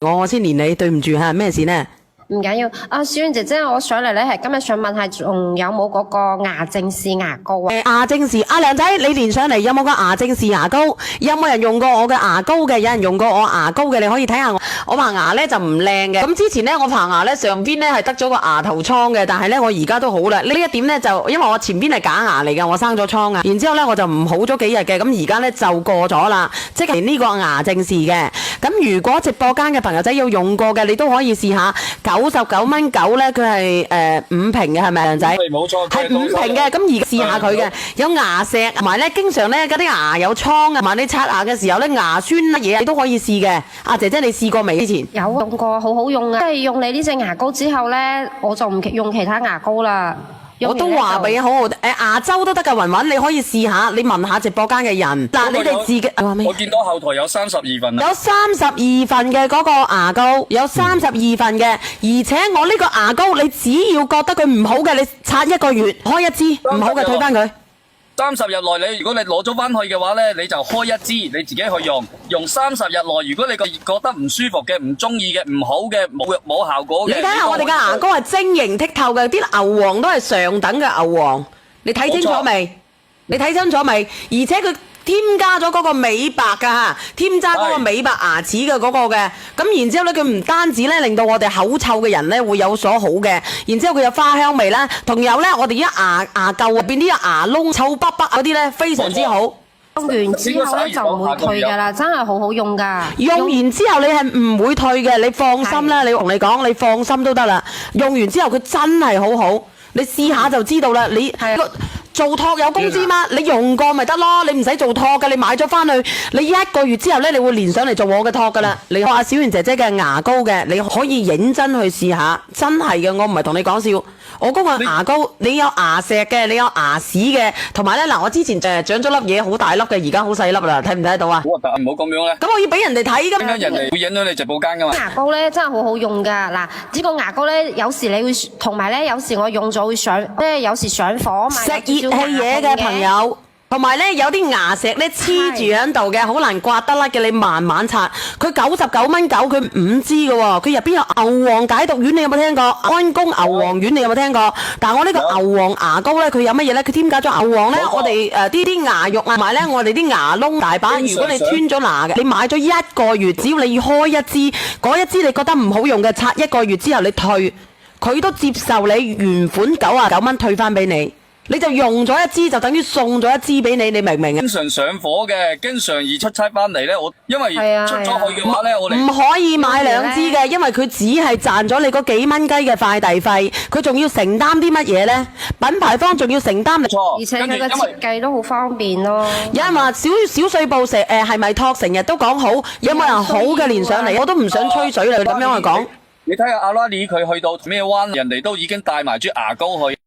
我先連你，對唔住嚇，咩事呢？唔緊要，小媛姐姐，我上嚟咧係今日想問下，仲有冇嗰個牙正士牙膏啊？牙正士，阿靚仔，你連上嚟有冇個牙正士牙膏？有冇人用過我嘅牙膏嘅？有人用過我牙膏嘅？你可以睇下我棚牙咧就唔靚嘅。咁之前咧我棚牙咧上邊咧係得咗個牙頭瘡嘅，但係咧我而家都好啦。呢一點咧就因為我前邊係假牙嚟嘅，我生咗瘡啊。然之後咧我就唔好咗幾日嘅，咁而家咧就過咗啦，即係呢個牙正士嘅。咁如果直播間嘅朋友仔要用過嘅，你都可以試下99.9咧，佢係5瓶嘅，係咪靚仔？係冇錯，係5瓶嘅。咁而家試下佢嘅，有牙石，同埋咧經常咧嗰啲牙有瘡啊，同埋你刷牙嘅時候咧牙酸乜嘢你都可以試嘅。阿姐姐你試過未之前？有用過，好好用啊！即係用你呢隻牙膏之後咧，我就唔用其他牙膏啦。我都話俾你好好，亞洲都得㗎，雲雲你可以試下，你問下直播間嘅人。嗱，你哋自己我見到後台有32份啊，有32份嘅嗰個牙膏，有32份嘅，而且我呢個牙膏你只要覺得佢唔好嘅，你刷1個月開一支，唔好嘅退翻佢。30日內如果你攞咗翻去嘅話咧，你就開一支，你自己去用。用30日內，如果你覺得唔舒服嘅、唔中意嘅、唔好嘅、冇效果嘅，你睇下我哋嘅牙膏係晶瑩剔透嘅，啲牛黃都係上等嘅牛黃，你睇清楚未？你睇清楚未？而且佢添加咗嗰個美白㗎嚇，添加嗰個美白牙齒嘅嗰個嘅，咁然之後咧，佢唔單止咧令到我哋口臭嘅人咧會有所好嘅，然之後佢有花香味啦，同有咧我哋啲牙垢入邊啲牙窿臭卜卜嗰啲咧非常之好。用完之後咧就唔會退㗎啦，真係好好用㗎。用完之後你係唔會退嘅，你放心啦，你同你講，你放心都得啦。用完之後佢真係好好，你試下就知道啦。你做托有工資嗎？你用過咪得咯，你唔使做托㗎，你買咗翻去，你1個月之後咧，你會連上嚟做我嘅托㗎啦。你學阿小媛姐姐嘅牙膏嘅，你可以認真去試下，真係嘅，我唔係同你講笑。我嗰個牙膏，你有牙石嘅，你有牙屎嘅，同埋咧嗱，我之前長咗粒嘢好大粒嘅，而家好細粒啦，睇唔睇得到啊？好核突啊！唔好咁樣咧。咁我要俾人哋睇㗎嘛。點解人哋會影響你直播間㗎嘛？牙膏咧真係好好用㗎，嗱，呢個牙膏咧有時你會同埋咧有時我用咗會上，即係有時上火啊嘛。食熱氣嘢嘅朋友。同埋咧，有啲牙石咧黐住喺度嘅，好難刮得甩嘅，你慢慢刷。佢99.9，佢5支嘅喎，佢入邊有牛黃解毒丸，你有冇聽過？安宮牛黃丸你有冇聽過？但係我呢個牛黃牙膏咧，佢有乜嘢咧？佢添加咗牛黃咧，我哋啲牙肉啊，同埋咧我哋啲牙窿大把。如果你穿咗牙嘅，你買咗1個月，只要你要開一支，嗰一支你覺得唔好用嘅，刷1個月之後你退，佢都接受你原款99蚊退翻俾你。你就用咗一支，就等於送咗一支俾你，你明唔明啊？經常上火嘅，經常易出差翻嚟咧，我因為出咗去嘅話咧，我哋唔可以買2支嘅，因為佢只係賺咗你嗰幾蚊雞嘅快遞費，佢仲要承擔啲乜嘢咧？品牌方仲要承擔，而且佢個設計都好方便咯。有人話小碎步係咪托成日都講好？有冇人好嘅連上嚟？我都唔想吹水啦，咁樣去講。你睇下阿拉里佢去到咩灣，人哋都已經帶埋支牙膏去。